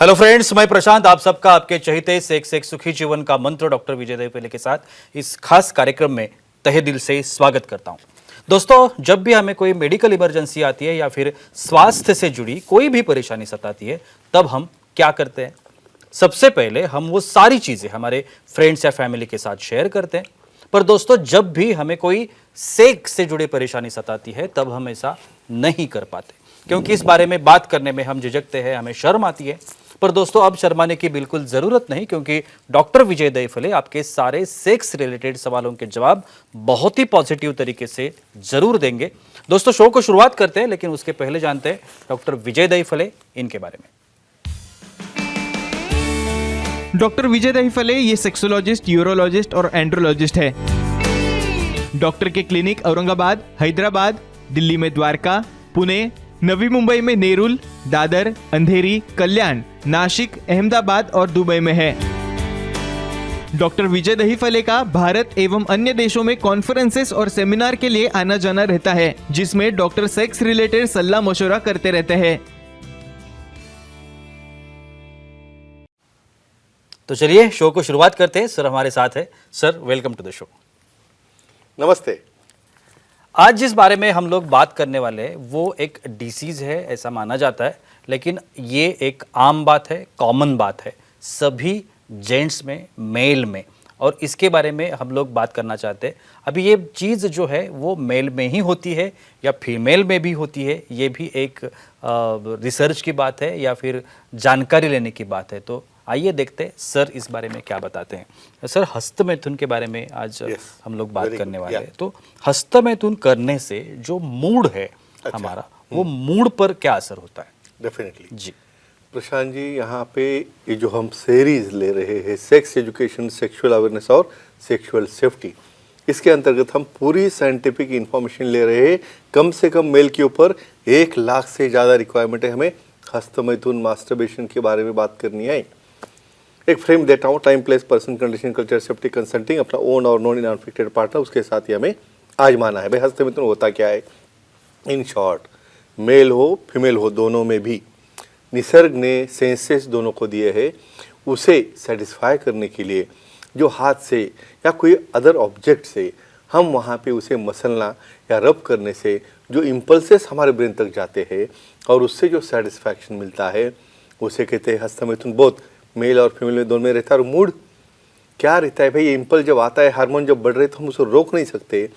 Hello friends, मैं प्रशांत आप सबका आपके चहेते से एक सुखी जीवन का मंत्र डॉक्टर विजय दहीफले के साथ इस खास कार्यक्रम में तहे दिल से स्वागत करता हूं। दोस्तों, जब भी हमें कोई मेडिकल इमरजेंसी आती है या फिर स्वास्थ्य से जुड़ी कोई भी परेशानी सताती है, तब हम क्या करते हैं? सबसे पहले हम वो सारी चीजें हमारे फ्रेंड्स या फैमिली के साथ शेयर करते हैं। पर दोस्तों, जब भी हमें कोई सेक से जुड़ी परेशानी सताती है, तब हम ऐसा नहीं कर पाते, क्योंकि इस बारे में बात करने में हम झिझकते हैं, हमें शर्म आती है। पर दोस्तों, अब शर्माने की बिल्कुल जरूरत नहीं, क्योंकि डॉक्टर विजय दहीफले आपके सारे सेक्स रिलेटेड सवालों के जवाब बहुत ही पॉजिटिव तरीके से जरूर देंगे। दोस्तों, शो को शुरुआत करते हैं, लेकिन उसके पहले जानते हैं डॉक्टर विजय दहीफले इनके बारे में। डॉक्टर विजय दहीफले ये सेक्सोलॉजिस्ट, यूरोलॉजिस्ट और एंड्रोलॉजिस्ट है। डॉक्टर के क्लिनिक औरंगाबाद, हैदराबाद, दिल्ली में द्वारका, पुणे, नवी मुंबई में नेरुल, दादर, अंधेरी, कल्याण, नासिक, अहमदाबाद और दुबई में है। डॉक्टर विजय दहीफले का भारत एवं अन्य देशों में कॉन्फ्रेंसेस और सेमिनार के लिए आना जाना रहता है, जिसमें डॉक्टर सेक्स रिलेटेड सलाह मशवरा करते रहते हैं। तो चलिए शो को शुरुआत करते हैं। सर हमारे साथ है। Sir, welcome to the show. नमस्ते। आज जिस बारे में हम लोग बात करने वाले हैं वो एक डिसीज है, ऐसा माना जाता है, लेकिन ये एक आम बात है, कॉमन बात है सभी जेंट्स में, मेल में, और इसके बारे में हम लोग बात करना चाहते हैं। अभी ये चीज़ जो है वो मेल में ही होती है या फीमेल में भी होती है, ये भी एक रिसर्च की बात है या फिर जानकारी लेने की बात है। तो आइए देखते हैं सर इस बारे में क्या बताते हैं। सर, हस्तमैथुन के बारे में आज हम लोग बात करने वाले हैं। तो हस्तमैथुन करने से जो मूड है हमारा, वो मूड पर क्या असर होता है? डेफिनेटली जी प्रशांत जी, यहाँ पे ये जो हम सीरीज ले रहे हैं, सेक्स एजुकेशन, सेक्सुअल अवेयरनेस और सेक्सुअल सेफ्टी, इसके अंतर्गत हम पूरी साइंटिफिक इंफॉर्मेशन ले रहे हैं। कम से कम मेल के ऊपर 1 लाख से ज़्यादा रिक्वायरमेंट है हमें हस्तमैथुन, मास्टरबेशन के बारे में बात करनी है। एक फ्रेम देता हूँ, time, place, person, condition, culture, safety, consulting, अपना ओन और नॉन अनफेक्टेड पार्टनर, उसके साथ ही हमें आजमाना है। भाई हस्तमैथुन होता क्या है? इन शॉर्ट, मेल हो फीमेल हो, दोनों में भी निसर्ग ने सेंसेस दोनों को दिए हैं। उसे सेटिस्फाई करने के लिए जो हाथ से या कोई अदर ऑब्जेक्ट से हम वहाँ पे उसे मसलना या रब करने से जो इम्पल्सेस हमारे ब्रेन तक जाते हैं और उससे जो सेटिस्फैक्शन मिलता है, उसे कहते हैं हस्तमैथुन। बहुत मेल और फीमेल में दोनों में रहता है। और मूड क्या रहता है भाई? ये इम्पल्स जब आता है, हार्मोन जब बढ़ रहे, तो हम उसे रोक नहीं सकते।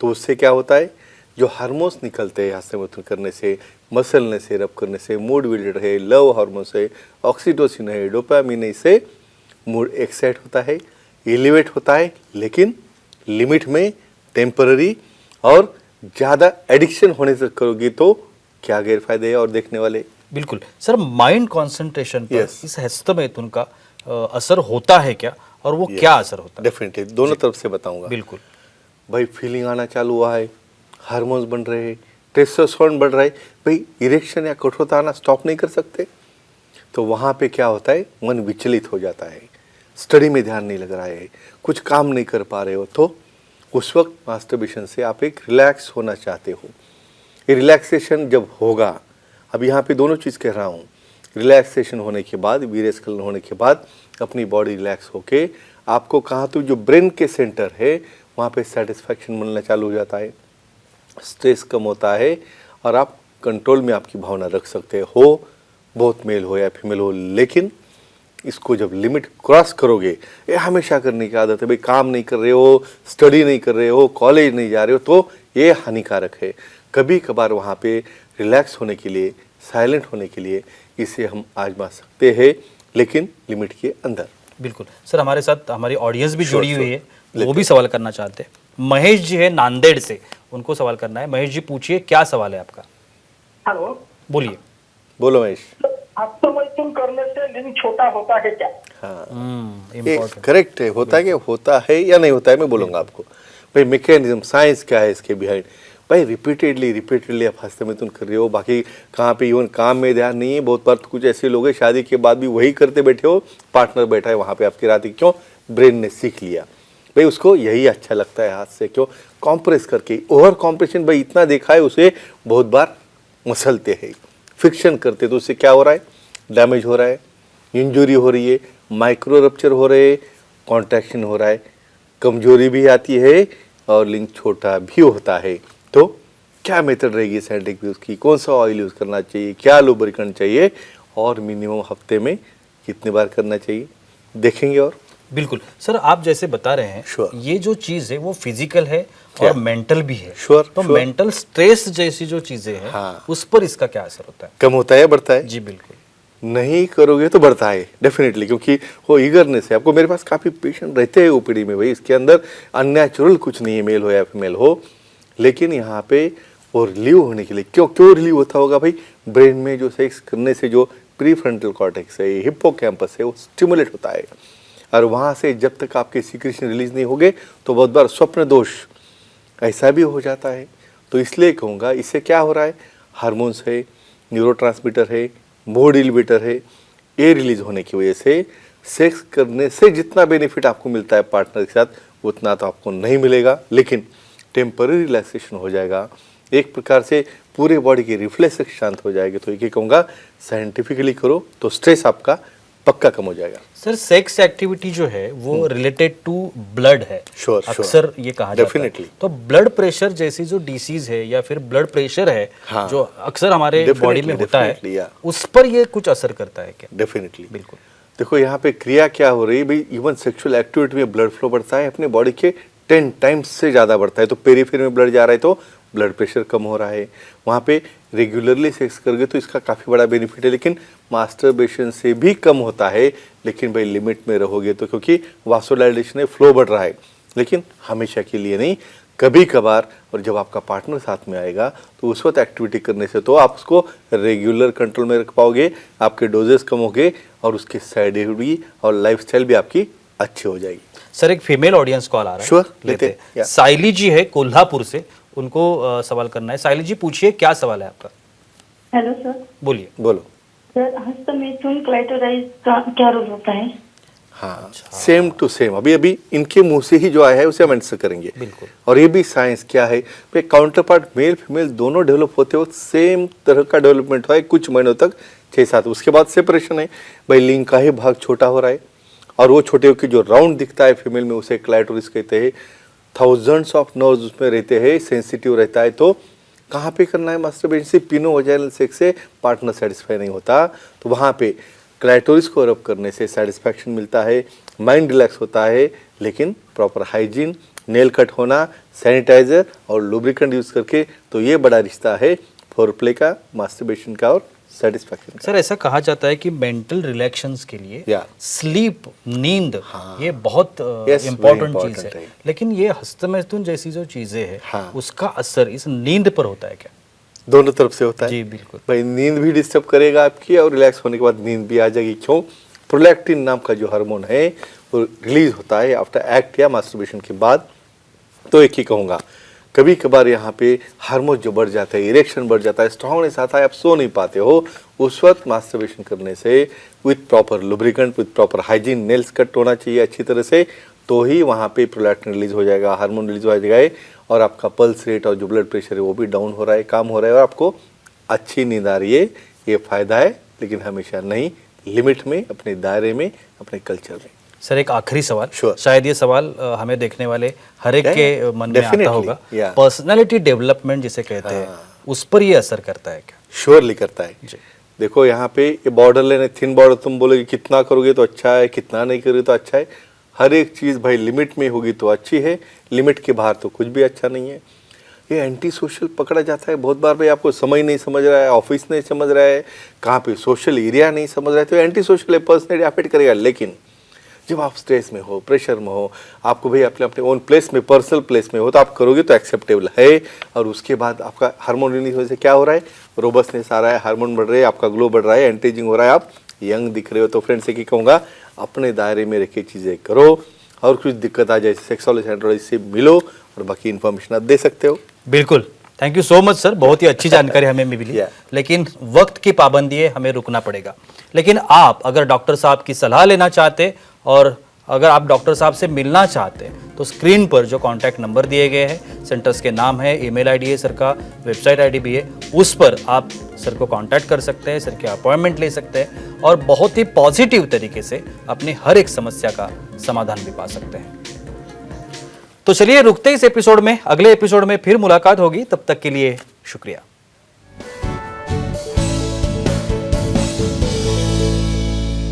तो उससे क्या होता है, जो हार्मोन्स निकलते हैं हस्तमैथुन करने से, मसलने से, रब करने से, मूड बिल्डर है, लव हार्मोन है, ऑक्सीटोसिन है, डोपामिन है, इससे मूड एक्साइट होता है, एलिवेट होता है, लेकिन लिमिट में, टेम्पररी। और ज़्यादा एडिक्शन होने तक करोगे तो क्या गैरफायदे है और देखने वाले। बिल्कुल सर, माइंड कंसंट्रेशन पर इस हस्तमैथुन का असर होता है क्या, और वो क्या असर होता है? डेफिनेटली दोनों तरफ से बताऊंगा। बिल्कुल भाई, फीलिंग आना चालू हुआ है, हार्मोन्स बन रहे हैं, टेस्टोस्टेरोन बढ़ रहा है, भाई इरेक्शन या कठोरता आना स्टॉप नहीं कर सकते। तो वहाँ पे क्या होता है, मन विचलित हो जाता है, स्टडी में ध्यान नहीं लग रहा है, कुछ काम नहीं कर पा रहे हो। तो उस वक्त मास्टरबेशन से आप एक रिलैक्स होना चाहते हो। ये रिलैक्सेशन जब होगा, अब यहाँ पे दोनों चीज़ कह रहा हूँ, रिलैक्सेशन होने के बाद, वीर्यस्खलन होने के बाद अपनी बॉडी रिलैक्स होके आपको कहाँ तो जो ब्रेन के सेंटर है वहाँ पे सेटिस्फैक्शन मिलना चालू हो जाता है, स्ट्रेस कम होता है और आप कंट्रोल में आपकी भावना रख सकते हो, बहुत मेल हो या फीमेल हो। लेकिन इसको जब लिमिट क्रॉस करोगे, ये हमेशा करने की आदत है, भाई काम नहीं कर रहे हो, स्टडी नहीं कर रहे हो, कॉलेज नहीं जा रहे हो, तो ये हानिकारक है। कभी कभार वहाँ पे रिलैक्स होने के लिए, साइलेंट होने के लिए इसे हम आजमा सकते हैं, लेकिन लिमिट के अंदर। बिल्कुल सर, हमारे साथ हमारी ऑडियंस भी जुड़ी हुई है, वो भी सवाल करना चाहते हैं। महेश जी है नांदेड़ से, उनको सवाल करना है। महेश जी, पूछिए, क्या सवाल है आपका? हेलो, बोलिए। बोलो महेश। हस्तमैथुन करने से लिंग छोटा होता है क्या? हाँ, करेक्ट है। होता है क्या, होता है या नहीं होता है, मैं बोलूँगा आपको। भाई मैकेनिज्म, साइंस क्या है इसके बिहाइंड। भाई रिपीटेडली आप हस्तमैथुन कर रहे हो, बाकी कहाँ पे इवन काम में ध्यान नहीं है। बहुत बार तो कुछ ऐसे लोग हैं शादी के बाद भी वही करते बैठे हो, पार्टनर बैठा है वहाँ पे आपकी रात। क्यों? ब्रेन ने सीख लिया भाई, उसको यही अच्छा लगता है हाथ से। क्यों? कॉम्प्रेस करके। ओवर कॉम्प्रेशन भाई इतना देखा है, उसे बहुत बार मसलते हैं, फिक्शन करते, तो उससे क्या हो रहा है, डैमेज हो रहा है, इंजुरी हो रही है, माइक्रो रप्चर हो रहे, कॉन्ट्रैक्शन हो रहा है, कमजोरी भी आती है और लिंग छोटा भी होता है। तो क्या मेथड रहेगी साइंटिफिक यूज़ की, कौन सा ऑयल यूज़ करना चाहिए, क्या लुब्रिकेंट चाहिए और मिनिमम हफ्ते में कितनी बार करना चाहिए, देखेंगे। और बिल्कुल सर, आप जैसे बता रहे हैं Sure. ये जो चीज है वो फिजिकल है और Yeah. मेंटल भी है। Sure, तो sure. मेंटल स्ट्रेस जैसी जो चीजें हैं हाँ। उस पर इसका क्या असर होता है? कम होता है या बढ़ता है? जी बिल्कुल। नहीं करोगे तो बढ़ता है डेफिनेटली, क्योंकि वो ईगरनेस है। आपको मेरे पास काफ़ी पेशेंट रहते हैं ओपीडी में, भाई इसके अंदर अननेचुरल कुछ नहीं है, मेल हो या फीमेल हो, लेकिन यहाँ पे वो रिलीव होने के लिए क्यों रिलीव होता होगा भाई, ब्रेन में जो सेक्स करने से जो प्रीफ्रंटल कॉर्टेक्स है, हिप्पोकैम्पस है, वो स्टिमुलेट होता है और वहाँ से जब तक आपके सीक्रेशन रिलीज नहीं होंगे तो बहुत बार स्वप्न दोष ऐसा भी हो जाता है। तो इसलिए कहूँगा इससे क्या हो रहा है, हार्मोन्स है, न्यूरोट्रांसमीटर है, मूड इलिवेटर है, ये रिलीज होने की वजह से सेक्स करने से जितना बेनिफिट आपको मिलता है पार्टनर के साथ उतना तो आपको नहीं मिलेगा, लेकिन टेम्पररी रिलैक्सेशन हो जाएगा, एक प्रकार से पूरे बॉडी की रिफ्लेक्स शांत हो जाएगी। तो ये कहूँगा साइंटिफिकली करो तो स्ट्रेस आपका पक्का कम हो जाएगा। सर सेक्स एक्टिविटी जो है वो रिलेटेड टू ब्लड है, Sure, अक्सर ये कहा जाता है। Definitely. तो ब्लड प्रेशर जैसी जो डिसीज है या फिर ब्लड प्रेशर है हाँ। जो अक्सर हमारे Definitely, बॉडी में होता है, definitely, yeah. उस पर ये कुछ असर करता है क्या? डेफिनेटली बिल्कुल। देखो यहाँ पे क्रिया क्या हो रही है भाई, इवन सेक्सुअल एक्टिविटी में ब्लड फ्लो बढ़ता है अपने बॉडी के 10 टाइम्स से ज़्यादा बढ़ता है। तो पेरीफेर में ब्लड जा रहा है तो ब्लड प्रेशर कम हो रहा है। वहाँ पे रेगुलरली सेक्स करोगे तो इसका काफ़ी बड़ा बेनिफिट है, लेकिन मास्टरबेशन से भी कम होता है, लेकिन भाई लिमिट में रहोगे तो, क्योंकि वासोडाइलेशन है, फ्लो बढ़ रहा है, लेकिन हमेशा के लिए नहीं, कभी कभार। और जब आपका पार्टनर साथ में आएगा तो उस वक्त एक्टिविटी करने से तो आप उसको रेगुलर कंट्रोल में रख पाओगे, आपके डोजेस कम होंगे और उसके साइड इफेक्ट भी और लाइफस्टाइल भी आपकी अच्छी हो जाएगी। सर एक फीमेल ऑडियंस कॉल आ रहा है, Sure, लेते लेते हैं। साइली जी है कोल्हापुर से, उनको सवाल करना है। साइली जी पूछिए, क्या सवाल है आपका? Hello sir. बोलिए। बोलो। सर हस्तमैथुन क्लाइटोराइज का क्या रोल होता है? हाँ, सेम टू सेम अभी इनके मुंह से ही जो आया है उसे हम आंसर करेंगे। बिल्कुल। और ये भी साइंस क्या है, काउंटर पार्ट मेल फीमेल दोनों डेवलप होते वक्त सेम तरह का डेवलपमेंट हुआ है कुछ महीनों तक, 6-7, उसके बाद सेपरेशन है। भाई लिंग का ही भाग छोटा हो रहा है और वो छोटे होकर जो राउंड दिखता है फीमेल में उसे क्लाइटोरिस कहते हैं। थाउजेंड्स ऑफ नर्व्स उसमें रहते हैं, सेंसिटिव रहता है। तो कहाँ पे करना है मास्टरबेशन? से पिनो वजाइनल सेक्स से पार्टनर सेटिस्फाई नहीं होता तो वहाँ पे क्लाइटोरिस को रब करने से सेटिस्फैक्शन मिलता है, माइंड रिलैक्स होता है, लेकिन प्रॉपर हाइजीन, नेल कट होना, सैनिटाइजर और लुब्रिकेंट यूज करके, तो ये बड़ा रिश्ता है फोरप्ले का, मास्टरबेशन का और सेटिस्फैक्शन का। सर ऐसा कहा जाता है कि मेंटल रिलैक्शंस के लिए Yeah. स्लीप, नींद, हाँ। ये बहुत Yes, इम्पोर्टेंट very चीज important है, है। लेकिन ये हस्तमैथुन जैसी जो चीजें हैं हाँ। उसका असर इस नींद पर होता है क्या? दोनों तरफ से होता है जी बिल्कुल। भाई, नींद भी डिस्टर्ब करेगा आपकी और रिलैक्स होने के बाद नींद भी आ जाएगी। क्यों? प्रोलैक्टिन नाम का जो हार्मोन है वो रिलीज होता है आफ्टर एक्ट या मास्टरबेशन के बाद। तो एक ही कहूँगा, कभी कभार यहाँ पे हार्मोन जो बढ़ जाता है, इरेक्शन बढ़ जाता है, स्ट्रांगनेस आता है, आप सो नहीं पाते हो, उस वक्त मास्टरबेशन करने से with proper lubricant, with proper hygiene, nails cut होना चाहिए अच्छी तरह से, तो ही वहाँ पे प्रोलैक्टिन रिलीज हो जाएगा, हार्मोन रिलीज हो जाएगा और आपका पल्स रेट और जो ब्लड प्रेशर है वो भी डाउन हो रहा है, काम हो रहा है और आपको अच्छी नींद आ रही है। ये फायदा है, लेकिन हमेशा नहीं, लिमिट में, अपने दायरे में, अपने कल्चर में। सर एक आखिरी सवाल, Sure. शायद ये सवाल हमें देखने वाले हर एक Yeah, के मन में आता definitely, होगा, yeah. पर्सनालिटी डेवलपमेंट जिसे कहते हैं उस पर ये असर करता है क्या? श्योरली करता है। जी। देखो यहाँ पे ये बॉर्डर लेने, थिन बॉर्डर, तुम बोलोगे कितना करोगे तो अच्छा है, कितना नहीं करोगे तो अच्छा है। हर एक चीज़ भाई लिमिट में होगी तो अच्छी है, लिमिट के बाहर तो कुछ भी अच्छा नहीं है। ये एंटी सोशल पकड़ा जाता है बहुत बार, भाई आपको समझ नहीं समझ रहा है, ऑफिस नहीं समझ रहा है, कहाँ पे सोशल एरिया नहीं समझ रहा है, तो एंटी सोशल है, पर्सनली अफेक्ट करेगा। लेकिन जब आप स्ट्रेस में हो, प्रेशर में हो, आपको भाई अपने अपने ओन प्लेस में, पर्सनल प्लेस में हो, तो आप करोगे तो एक्सेप्टेबल है। और उसके बाद आपका हार्मोन रिलीज होने से क्या हो रहा है, रोबस्टनेस आ रहा है, हार्मोन बढ़ रहे हैं, आपका ग्लो बढ़ रहा है, एंटी एजिंग हो रहा है, आप यंग दिख रहे हो। तो फ्रेंड्स से क्या कहूँगा, अपने दायरे में रखे चीज़ें करो, और कुछ दिक्कत आ जाए सेक्सुअल एंड्रोलॉजी से मिलो और बाकी इन्फॉर्मेशन आप दे सकते हो। बिल्कुल, thank you so much sir, बहुत ही अच्छी जानकारी हमें मिली। Yeah. लेकिन वक्त की पाबंदी है, हमें रुकना पड़ेगा। लेकिन आप अगर डॉक्टर साहब की सलाह लेना चाहते और अगर आप डॉक्टर साहब से मिलना चाहते हैं तो स्क्रीन पर जो कॉन्टैक्ट नंबर दिए गए हैं, सेंटर्स के नाम है, ईमेल आईडी है सर का, वेबसाइट आईडी भी है, उस पर आप सर को कांटेक्ट कर सकते हैं, सर के अपॉइंटमेंट ले सकते हैं और बहुत ही पॉजिटिव तरीके से अपनी हर एक समस्या का समाधान भी पा सकते हैं। तो चलिए रुकते इस एपिसोड में, अगले एपिसोड में फिर मुलाकात होगी, तब तक के लिए शुक्रिया।